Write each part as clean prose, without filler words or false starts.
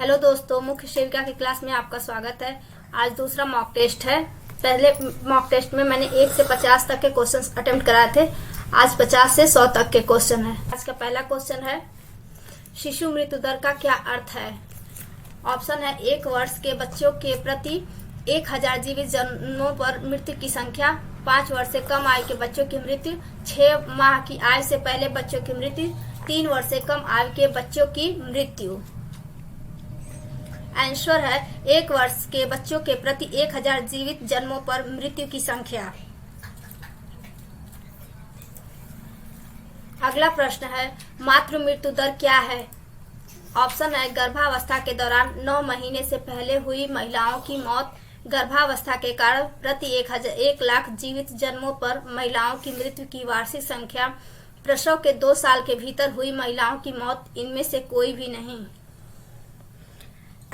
Hello दोस्तों, मुख्य सेविका की क्लास में आपका स्वागत है। आज दूसरा मॉक टेस्ट है। पहले मॉक टेस्ट में मैंने 1 से 50 तक के क्वेश्चंस अटेम्प्ट कराए थे। आज 50 से 100 तक के क्वेश्चन है। आज का पहला क्वेश्चन है, शिशु मृत्यु दर का क्या अर्थ है। ऑप्शन है 1 वर्ष के बच्चों के प्रति 1000 जीवित जन्मों पर मृत्यु की संख्या, 5 वर्ष से कम आयु के बच्चों की मृत्यु, 6 माह की आयु से पहले बच्चों की मृत्यु, 3 वर्ष से कम आयु के बच्चों की मृत्यु। आंसर है 1 वर्ष के बच्चों के प्रति 1000 जीवित जन्मों पर मृत्यु की संख्या। अगला प्रश्न है, मातृ मृत्यु दर क्या है। ऑप्शन है गर्भावस्था के दौरान 9 महीने से पहले हुई महिलाओं की मौत, गर्भावस्था के कारण प्रति 1 लाख जीवित जन्मों पर महिलाओं की मृत्यु की वार्षिक संख्या, प्रसव के 2 साल के भीतर हुई महिलाओं की मौत, इनमें से कोई भी नहीं।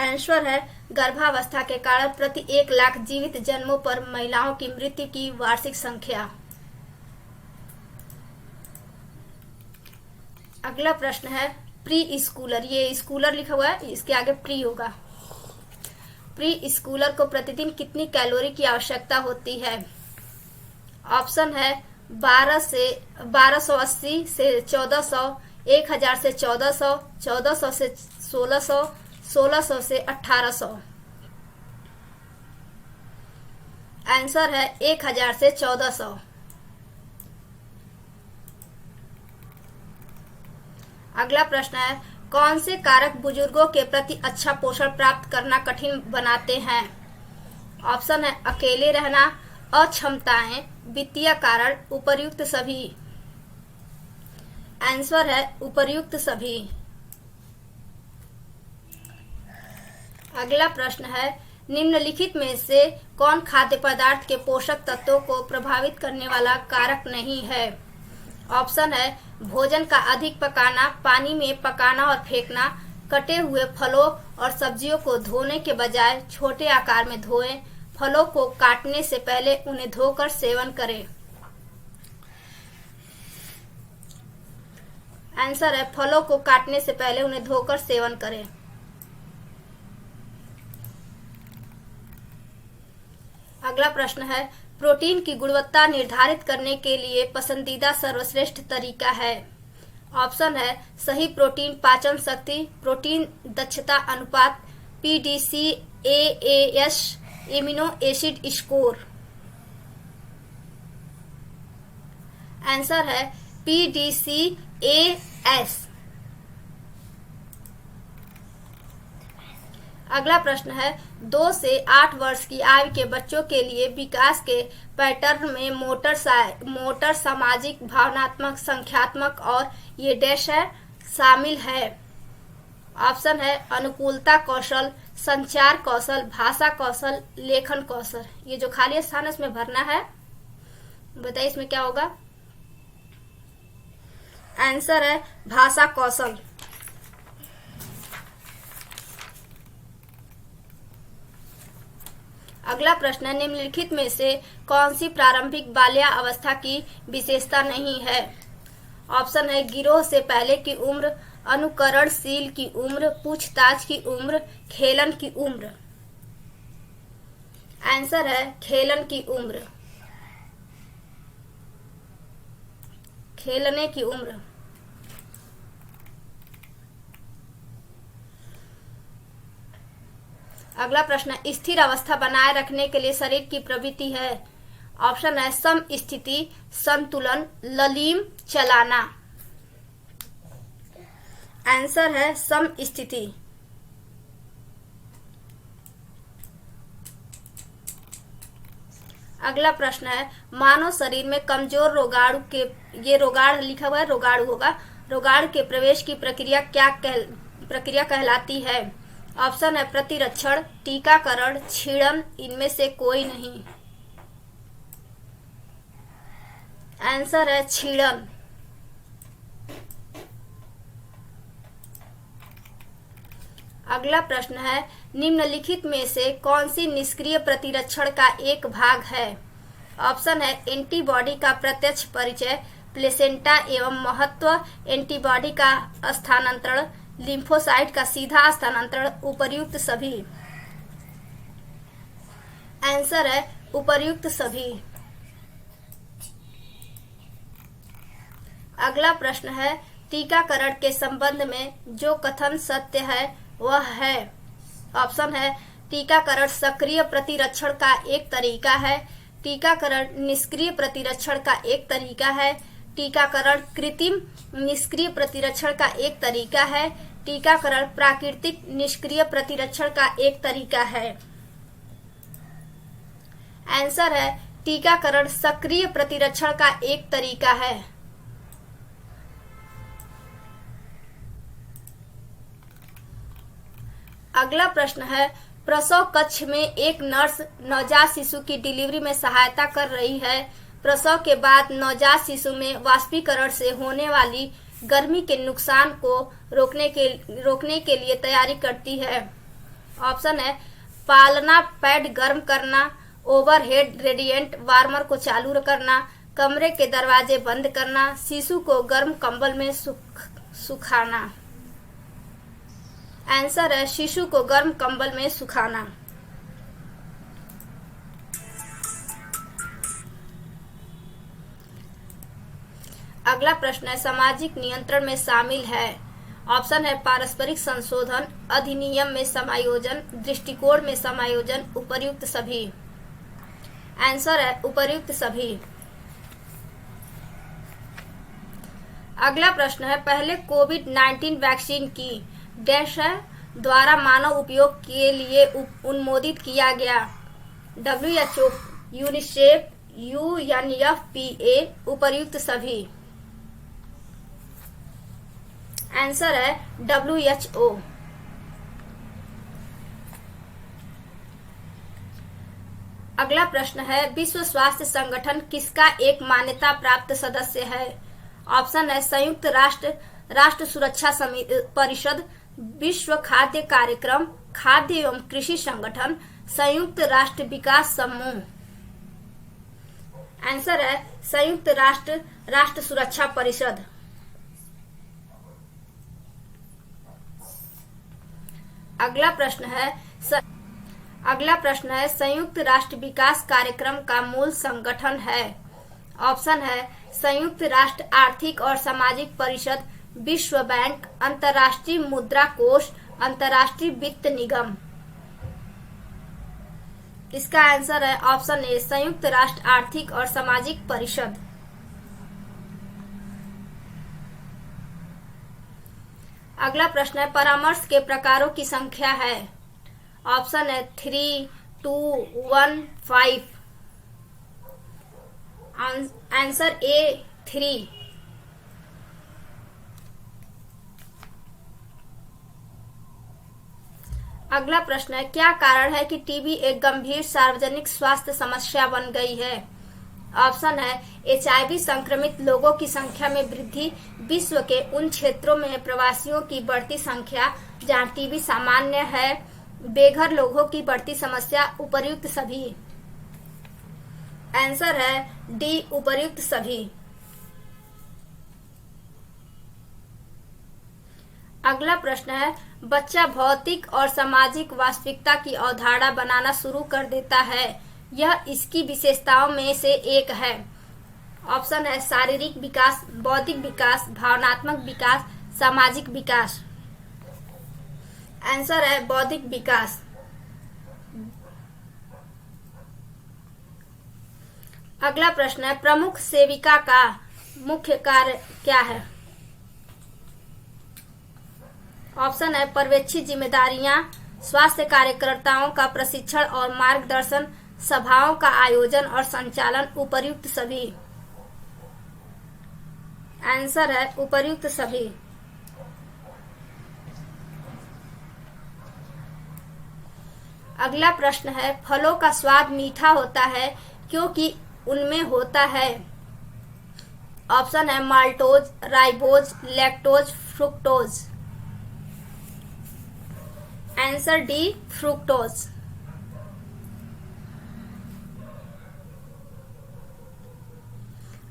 आंसर है गर्भावस्था के कारण प्रति 1 लाख जीवित जन्मों पर महिलाओं की मृत्यु की वार्षिक संख्या। अगला प्रश्न है, प्री स्कूलर, ये स्कूलर लिखा हुआ है, इसके आगे प्री होगा। प्री स्कूलर को प्रतिदिन कितनी कैलोरी की आवश्यकता होती है। ऑप्शन है 1280 से 1400, 1000 से 1400, 1400 से 1600, 1600 से 1800। आंसर है 1000 से 1400। अगला प्रश्न है, कौन से कारक बुजुर्गों के प्रति अच्छा पोषण प्राप्त करना कठिन बनाते हैं। ऑप्शन है अकेले रहना, अक्षमताएं, वित्तीय कारण, उपर्युक्त सभी। आंसर है उपर्युक्त सभी। अगला प्रश्न है, निम्नलिखित में से कौन खाद्य पदार्थ के पोषक तत्वों को प्रभावित करने वाला कारक नहीं है। ऑप्शन है भोजन का अधिक पकाना, पानी में पकाना और फेंकना, कटे हुए फलों और सब्जियों को धोने के बजाय छोटे आकार में धोएं, फलों को काटने से पहले उन्हें धोकर सेवन करें। आंसर है फलों को काटने से पहले उन्हें धोकर सेवन करें। अगला प्रश्न है, प्रोटीन की गुणवत्ता निर्धारित करने के लिए पसंदीदा सर्वश्रेष्ठ तरीका है। ऑप्शन है सही प्रोटीन पाचन शक्ति, प्रोटीन दक्षता अनुपात, PDCAAS, amino acid score. Answer है PDCAS। अगला प्रश्न है, 2 से 8 वर्ष की आयु के बच्चों के लिए विकास के पैटर्न में मोटर, सामाजिक, भावनात्मक, संख्यात्मक और ये डैश है शामिल है। ऑप्शन है अनुकूलता कौशल, संचार कौशल, भाषा कौशल, लेखन कौशल। ये जो खाली स्थान है इसमें भरना है। बताइए इसमें क्या होगा। आंसर है भाषा कौशल। अगला प्रश्न है, निम्नलिखित में से कौन सी प्रारंभिक बाल्यावस्था की विशेषता नहीं है। ऑप्शन है गिरोह से पहले की उम्र, अनुकरणशील की उम्र, पूछताछ की उम्र, खेलन की उम्र। आंसर है खेलन की उम्र, खेलने की उम्र। अगला प्रश्न, स्थिर अवस्था बनाए रखने के लिए शरीर की प्रवृत्ति है। ऑप्शन है सम स्थिति, संतुलन, ललीम, चलाना। आंसर है सम स्थिति। अगला प्रश्न है, मानव शरीर में कमजोर रोगाणु के, ये रोगाणु लिखा हुआ है, रोगाणु होगा, रोगाणु के प्रवेश की प्रक्रिया कहलाती है। ऑप्शन है प्रतिरक्षण, टीकाकरण, छीड़न, इनमें से कोई नहीं। आंसर है छीड़न। अगला प्रश्न है, निम्नलिखित में से कौन सी निष्क्रिय प्रतिरक्षण का एक भाग है। ऑप्शन है एंटीबॉडी का प्रत्यक्ष परिचय, प्लेसेंटा एवं महत्व, एंटीबॉडी का स्थानांतरण, लिम्फोसाइट का सीधा स्थानांतरण उपर्युक्त सभी। आंसर है उपर्युक्त सभी। अगला प्रश्न है, टीकाकरण के संबंध में जो कथन सत्य है वह है। ऑप्शन है, टीकाकरण सक्रिय प्रतिरक्षण का एक तरीका है, टीकाकरण निष्क्रिय प्रतिरक्षण का एक तरीका है, टीकाकरण कृत्रिम निष्क्रिय प्रतिरक्षण का एक तरीका है, टीकाकरण प्राकृतिक निष्क्रिय प्रतिरक्षण का एक तरीका है। आंसर है टीकाकरण सक्रिय प्रतिरक्षण का एक तरीका है। अगला प्रश्न है, प्रसव कक्ष में एक नर्स नवजात शिशु की डिलीवरी में सहायता कर रही है। प्रसव के बाद नवजात शिशु में वाष्पीकरण से होने वाली गर्मी के नुकसान को रोकने के लिए तैयारी करती है। ऑप्शन है, पालना पैड गर्म करना, ओवरहेड रेडिएंट वार्मर को चालू करना, कमरे के दरवाजे बंद करना, शिशु को गर्म कंबल में सुखाना। आंसर है शिशु को गर्म कंबल में सुखाना। अगला प्रश्न है, सामाजिक नियंत्रण में शामिल है। ऑप्शन है, पारस्परिक संशोधन, अधिनियम में समायोजन, दृष्टिकोण में समायोजन, उपर्युक्त सभी। आंसर है उपर्युक्त सभी। अगला प्रश्न है, पहले कोविड-19 वैक्सीन की डैश द्वारा मानव उपयोग के लिए अनुमोदित किया गया। WHO, यूनिसेफ, UNFPA, उपर्युक्त सभी। आंसर है WHO। अगला प्रश्न है, विश्व स्वास्थ्य संगठन किसका एक मान्यता प्राप्त सदस्य है। ऑप्शन है, संयुक्त राष्ट्र सुरक्षा परिषद, विश्व खाद्य कार्यक्रम, खाद्य एवं कृषि संगठन, संयुक्त राष्ट्र विकास समूह। आंसर है संयुक्त राष्ट्र सुरक्षा परिषद। अगला प्रश्न है, संयुक्त राष्ट्र विकास कार्यक्रम का मूल संगठन है। ऑप्शन है, संयुक्त राष्ट्र आर्थिक और सामाजिक परिषद, विश्व बैंक, अंतर्राष्ट्रीय मुद्रा कोष, अंतर्राष्ट्रीय वित्त निगम। इसका आंसर है ऑप्शन ए, संयुक्त राष्ट्र आर्थिक और सामाजिक परिषद। अगला प्रश्न है, परामर्श के प्रकारों की संख्या है। ऑप्शन है 3, 2, 1, 5। Answer A 3। अगला प्रश्न है, क्या कारण है कि टीबी एक गंभीर सार्वजनिक स्वास्थ्य समस्या बन गई है। ऑप्शन है, HIV संक्रमित लोगों की संख्या में वृद्धि, विश्व के उन क्षेत्रों में प्रवासियों की बढ़ती संख्या जहां टीबी सामान्य है, बेघर लोगों की बढ़ती समस्या, उपर्युक्त सभी। आंसर है डी, उपर्युक्त सभी। अगला प्रश्न है, बच्चा भौतिक और सामाजिक वास्तविकता की अवधारणा बनाना शुरू कर देता है, यह इसकी विशेषताओं में से एक है। ऑप्शन है, शारीरिक विकास, बौद्धिक विकास, भावनात्मक विकास, सामाजिक विकास। आंसर है बौद्धिक विकास। अगला प्रश्न है, प्रमुख सेविका का मुख्य कार्य क्या है। ऑप्शन है, पर्यवेक्षी जिम्मेदारियां, स्वास्थ्य कार्यकर्ताओं का प्रशिक्षण और मार्गदर्शन, सभाओं का आयोजन और संचालन, उपर्युक्त सभी। आंसर है उपर्युक्त सभी। अगला प्रश्न है, फलों का स्वाद मीठा होता है क्योंकि उनमें होता है। ऑप्शन है, maltose, ribose, lactose, fructose. Answer D, fructose.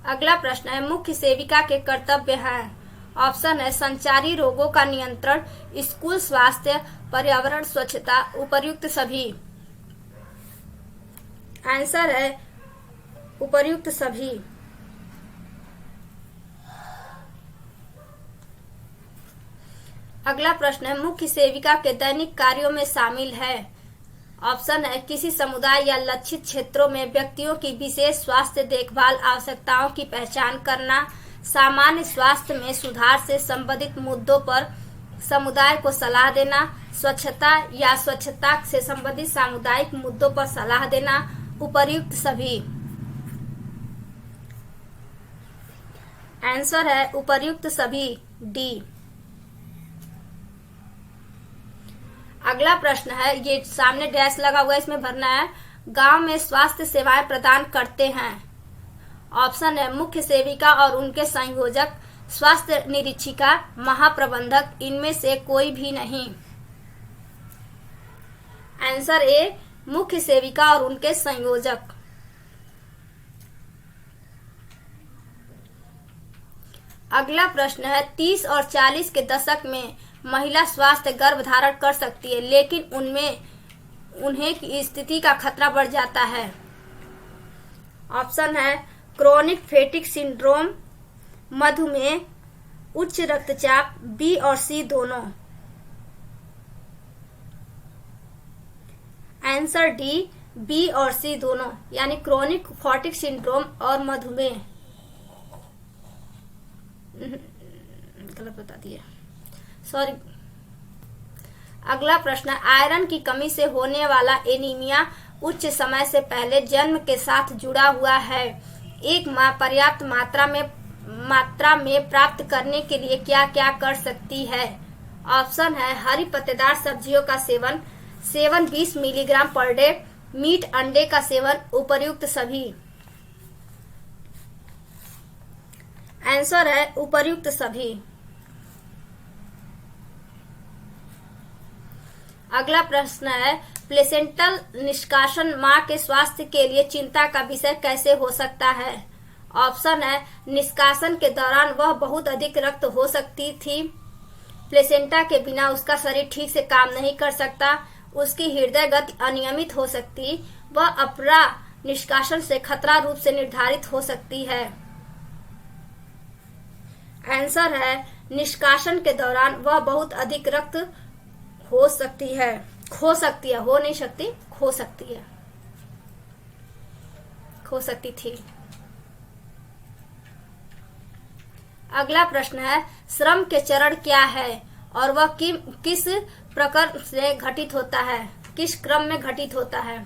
अगला प्रश्न है, मुख्य सेविका के कर्तव्य हैं। ऑप्शन है संचारी रोगों का नियंत्रण, स्कूल स्वास्थ्य, पर्यावरण स्वच्छता, उपर्युक्त सभी। आंसर है उपर्युक्त सभी। अगला प्रश्न है मुख्य सेविका के दैनिक कार्यों में शामिल है। ऑप्शन है किसी समुदाय या लक्षित क्षेत्रों में व्यक्तियों की विशेष स्वास्थ्य देखभाल आवश्यकताओं की पहचान करना, सामान्य स्वास्थ्य में सुधार से संबंधित मुद्दों पर समुदाय को सलाह देना, स्वच्छता या स्वच्छता से संबंधित सामुदायिक मुद्दों पर सलाह देना, उपर्युक्त सभी। आंसर है उपर्युक्त सभी, डी। अगला प्रश्न है, ये सामने डैश लगा हुआ है, इसमें भरना है। गांव में स्वास्थ्य सेवाएं प्रदान करते हैं। ऑप्शन है मुख्य सेविका और उनके संयोजक, स्वास्थ्य निरीक्षिका, महाप्रबंधक, इनमें से कोई भी नहीं। आंसर ए मुख्य सेविका और उनके संयोजक। अगला प्रश्न है 30 और 40 के दशक में महिला स्वास्थ्य गर्भधारण कर सकती है, लेकिन उन्हें की स्थिति का खतरा बढ़ जाता है। ऑप्शन है क्रोनिक फैटिग सिंड्रोम, मधुमेह, उच्च रक्तचाप, बी और सी दोनों। आंसर डी, बी और सी दोनों, यानी क्रोनिक फैटिग सिंड्रोम और मधुमेह। गलत बता दिया, सॉरी। अगला प्रश्न, आयरन की कमी से होने वाला एनीमिया उच्च समय से पहले जन्म के साथ जुड़ा हुआ है। एक मां पर्याप्त मात्रा में प्राप्त करने के लिए क्या क्या कर सकती है। ऑप्शन है हरी पत्तेदार सब्जियों का सेवन 20 मिलीग्राम पर डे, मीट अंडे का सेवन, उपर्युक्त सभी। आंसर है उपर्युक्त सभी। अगला प्रश्न है प्लेसेंटल निष्कासन मां के स्वास्थ्य के लिए चिंता का विषय कैसे हो सकता है। ऑप्शन है निष्कासन के दौरान वह बहुत अधिक रक्त हो सकती थी, प्लेसेंटा के बिना उसका शरीर ठीक से काम नहीं कर सकता, उसकी हृदय गति अनियमित हो सकती, वह अपरा निष्कासन से खतरा रूप से निर्धारित हो सकती है। आंसर है निष्कासन के दौरान वह बहुत अधिक रक्त हो सकती है, खो सकती है, हो नहीं सकती, खो सकती है, खो सकती थी। अगला प्रश्न है श्रम के चरण क्या है और वह किस प्रकार से घटित होता है, किस क्रम में घटित होता है।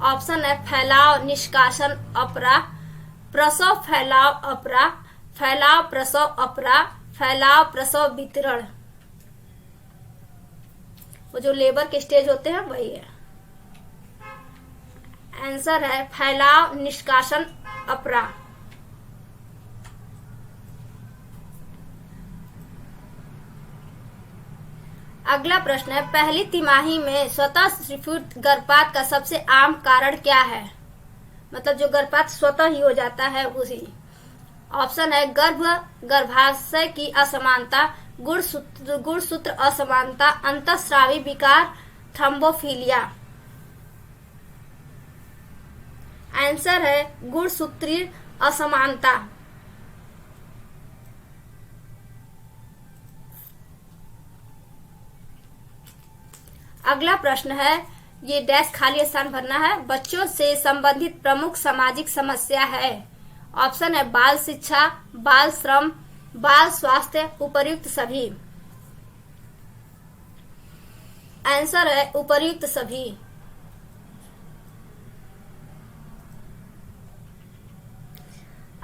ऑप्शन है फैलाव निष्कासन अपरा, प्रसव फैलाव अपरा, फैलाव प्रसव अपरा, फैलाव प्रसव वितरण। वो जो लेबर के स्टेज होते हैं वही है। आंसर है फैलाव निष्कासन अपरा। अगला प्रश्न है पहली तिमाही में स्वतः स्फीत गर्भपात का सबसे आम कारण क्या है। मतलब जो गर्भपात स्वतः ही हो जाता है उसी। ऑप्शन है गर्भाशय की असमानता, गुणसूत्र असमानता, अंतःस्रावी विकार, थ्रोम्बोफिलिया। आंसर है गुणसूत्रीय असमानता। अगला प्रश्न है, ये डैश खाली स्थान भरना है। बच्चों से संबंधित प्रमुख सामाजिक समस्या है। ऑप्शन है बाल शिक्षा, बाल श्रम, बाल स्वास्थ्य, उपर्युक्त सभी। आंसर है उपर्युक्त सभी।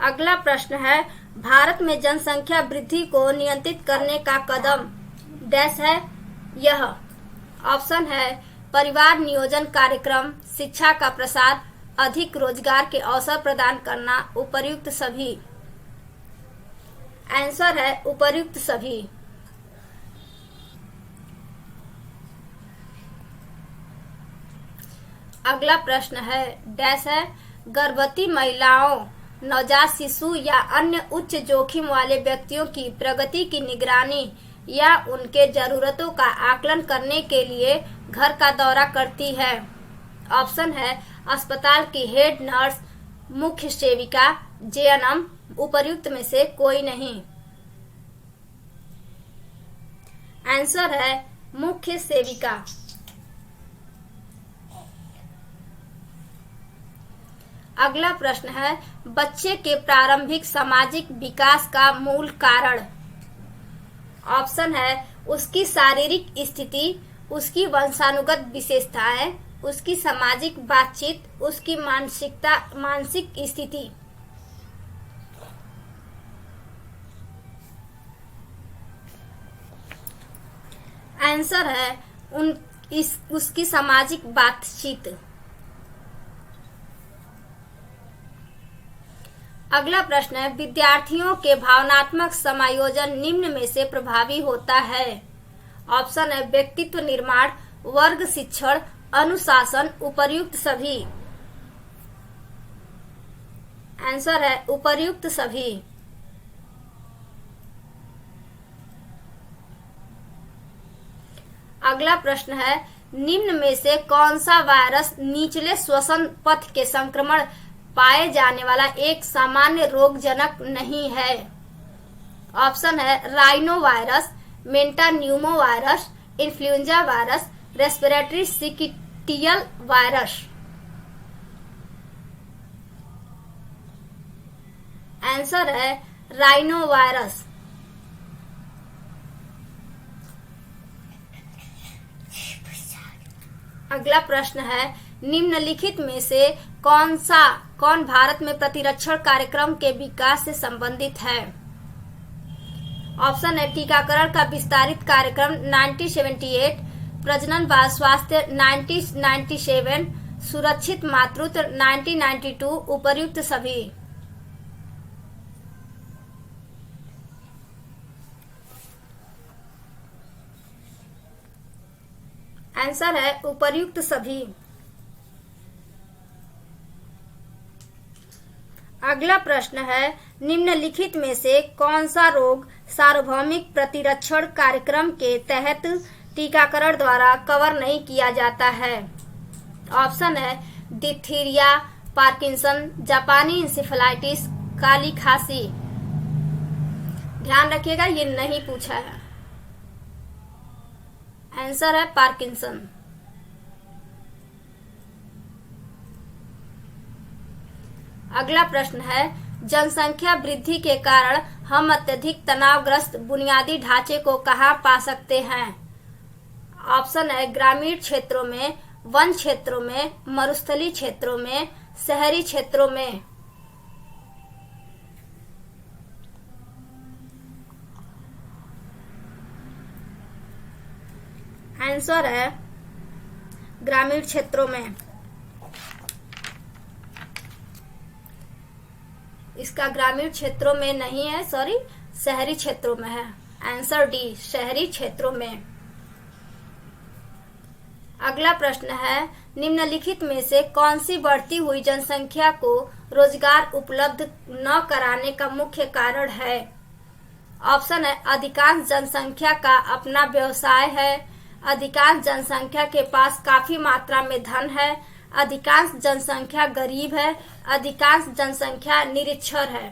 अगला प्रश्न है भारत में जनसंख्या वृद्धि को नियंत्रित करने का कदम डैश है यह। ऑप्शन है परिवार नियोजन कार्यक्रम, शिक्षा का प्रसार, अधिक रोजगार के अवसर प्रदान करना, उपर्युक्त सभी। आंसर है उपर्युक्त सभी। अगला प्रश्न है डैश है गर्भवती महिलाओं नवजात शिशु या अन्य उच्च जोखिम वाले व्यक्तियों की प्रगति की निगरानी या उनके जरूरतों का आकलन करने के लिए घर का दौरा करती है। ऑप्शन है अस्पताल की हेड नर्स, मुख्य सेविका, जेएनएम, उपर्युक्त में से कोई नहीं। आंसर है मुख्य सेविका। अगला प्रश्न है बच्चे के प्रारंभिक सामाजिक विकास का मूल कारण। ऑप्शन है उसकी शारीरिक स्थिति, उसकी वंशानुगत विशेषताएं, उसकी सामाजिक बातचीत, उसकी मानसिक स्थिति। आंसर है उसकी सामाजिक बातचीत। अगला प्रश्न है विद्यार्थियों के भावनात्मक समायोजन निम्न में से प्रभावी होता है। ऑप्शन है व्यक्तित्व निर्माण, वर्ग शिक्षण, अनुशासन, उपर्युक्त सभी। आंसर है उपर्युक्त सभी। अगला प्रश्न है निम्न में से कौन सा वायरस निचले श्वसन पथ के संक्रमण पाए जाने वाला एक सामान्य रोगजनक नहीं है। ऑप्शन है rhino virus, metapneumo virus, influenza virus, respiratory syncytial virus. Answer है राइनो वायरस। अगला प्रश्न है निम्नलिखित में से कौन भारत में प्रतिरक्षण कार्यक्रम के विकास से संबंधित है। ऑप्शन है टीकाकरण का विस्तारित कार्यक्रम 1978, प्रजनन बाल स्वास्थ्य 1997, सुरक्षित मातृत्व 1992, उपर्युक्त सभी। आंसर है उपर्युक्त सभी। अगला प्रश्न है निम्नलिखित में से कौन सा रोग सार्वभौमिक प्रतिरक्षण कार्यक्रम के तहत टीकाकरण द्वारा कवर नहीं किया जाता है। ऑप्शन है डिप्थीरिया, पार्किंसन, जापानी इंसेफेलाइटिस, काली खांसी। ध्यान रखिएगा ये नहीं पूछा है। आंसर है पार्किंसन। अगला प्रश्न है जनसंख्या वृद्धि के कारण हम अत्यधिक तनावग्रस्त बुनियादी ढांचे को कहां पा सकते हैं। ऑप्शन है ग्रामीण क्षेत्रों में, वन क्षेत्रों में, मरुस्थलीय क्षेत्रों में, शहरी क्षेत्रों में। आंसर है ग्रामीण क्षेत्रों में। इसका ग्रामीण क्षेत्रों में नहीं है, सॉरी, शहरी क्षेत्रों में है। आंसर डी, शहरी क्षेत्रों में। अगला प्रश्न है निम्नलिखित में से कौन सी बढ़ती हुई जनसंख्या को रोजगार उपलब्ध न कराने का मुख्य कारण है। ऑप्शन है अधिकांश जनसंख्या का अपना व्यवसाय है, अधिकांश जनसंख्या के पास काफी मात्रा में धन है, अधिकांश जनसंख्या गरीब है, अधिकांश जनसंख्या निरक्षर है।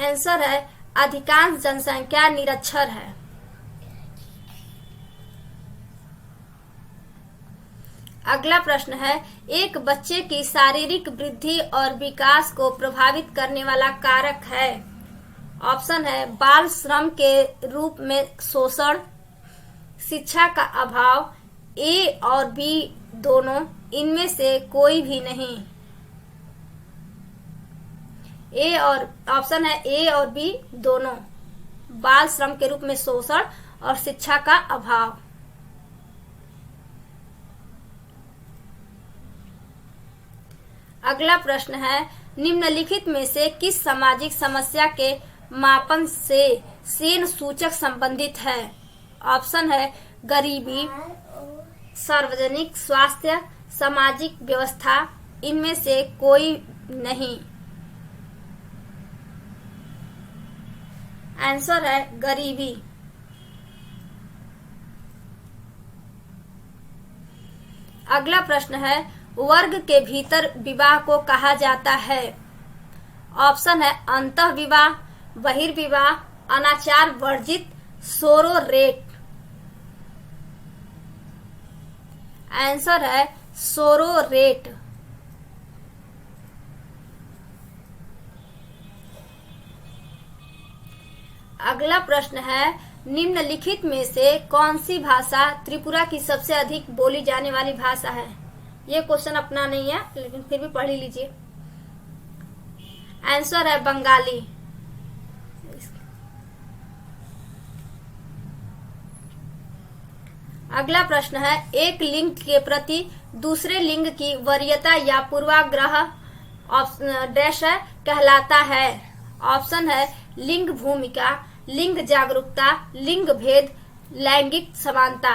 आंसर है अधिकांश जनसंख्या निरक्षर है। अगला प्रश्न है एक बच्चे की शारीरिक वृद्धि और विकास को प्रभावित करने वाला कारक है। ऑप्शन है बाल श्रम के रूप में शोषण, शिक्षा का अभाव, ए और बी दोनों, इनमें से कोई भी नहीं। ऑप्शन है ए और बी दोनों, बाल श्रम के रूप में शोषण और शिक्षा का अभाव। अगला प्रश्न है निम्नलिखित में से किस सामाजिक समस्या के मापन से सेन सूचक संबंधित है। ऑप्शन है गरीबी, सार्वजनिक स्वास्थ्य, सामाजिक व्यवस्था, इनमें से कोई नहीं। आंसर है गरीबी। अगला प्रश्न है, वर्ग के भीतर विवाह को कहा जाता है। ऑप्शन है अंतः विवाह, बहिर्विवाह, अनाचार वर्जित, सोरोरेट। आंसर है सोरोरेट। अगला प्रश्न है, निम्नलिखित में से कौन सी भाषा त्रिपुरा की सबसे अधिक बोली जाने वाली भाषा है। ये क्वेश्चन अपना नहीं है, लेकिन फिर भी पढ़ ही लीजिए। आंसर है बंगाली। अगला प्रश्न है, एक लिंग के प्रति दूसरे लिंग की वरीयता या पूर्वाग्रह डैश है कहलाता है। ऑप्शन है लिंग भूमिका, लिंग जागरूकता, लिंग भेद, लैंगिक समानता।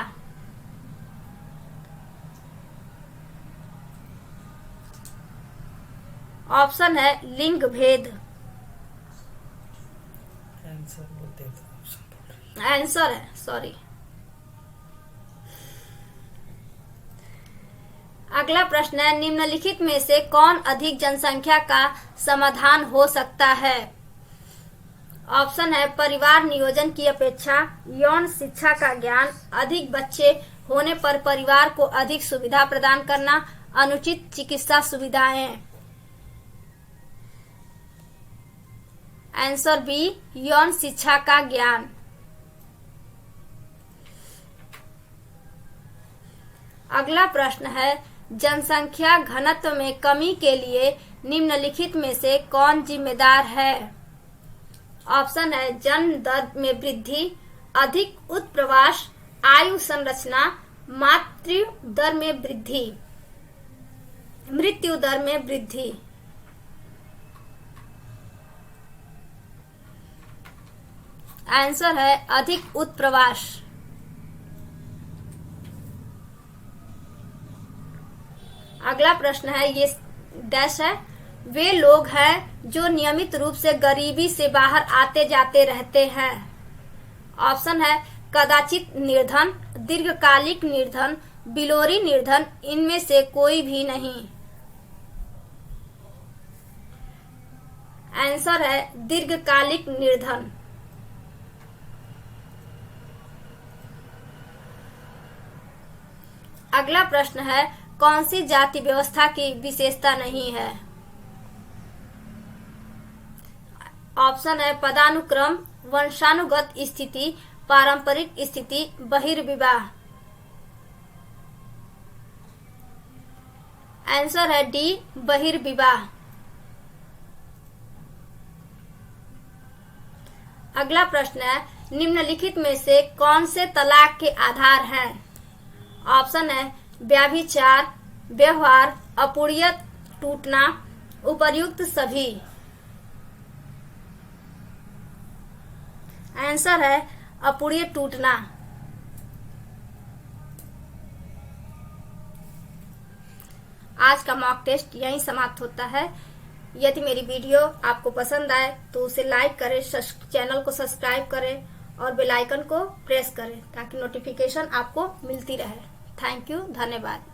ऑप्शन है लिंग भेद। आंसर है, सॉरी। अगला प्रश्न है, निम्नलिखित में से कौन अधिक जनसंख्या का समाधान हो सकता है। ऑप्शन है परिवार नियोजन की अपेक्षा, यौन शिक्षा का ज्ञान, अधिक बच्चे होने पर परिवार को अधिक सुविधा प्रदान करना, अनुचित चिकित्सा सुविधाएं। आंसर बी, यौन शिक्षा का ज्ञान। अगला प्रश्न है, जनसंख्या घनत्व में कमी के लिए निम्नलिखित में से कौन जिम्मेदार है। ऑप्शन है जन्म दर में वृद्धि, अधिक उत्प्रवास, आयु संरचना, मातृ दर में वृद्धि, मृत्यु दर में वृद्धि। आंसर है अधिक उत्प्रवास। अगला प्रश्न है, ये डैश है, वे लोग हैं जो नियमित रूप से गरीबी से बाहर आते जाते रहते हैं। ऑप्शन है कदाचित निर्धन, दीर्घकालिक निर्धन, बिलोरी निर्धन, इनमें से कोई भी नहीं। आंसर है दीर्घकालिक निर्धन। अगला प्रश्न है, कौन सी जाति व्यवस्था की विशेषता नहीं है। ऑप्शन है पदानुक्रम, वंशानुगत स्थिति, पारंपरिक स्थिति, बहिर्विवाह। आंसर है डी, बहिर्विवाह। अगला प्रश्न है, निम्नलिखित में से कौन से तलाक के आधार हैं। ऑप्शन है व्यभिचार, व्यवहार, अपूर्णीय टूटना, उपर्युक्त सभी। आंसर है अपूर्णीय टूटना। आज का मॉक टेस्ट यहीं समाप्त होता है। यदि मेरी वीडियो आपको पसंद आए तो उसे लाइक करें, चैनल को सब्सक्राइब करें और बेल आइकन को प्रेस करें ताकि नोटिफिकेशन आपको मिलती रहे। थैंक यू, धन्यवाद।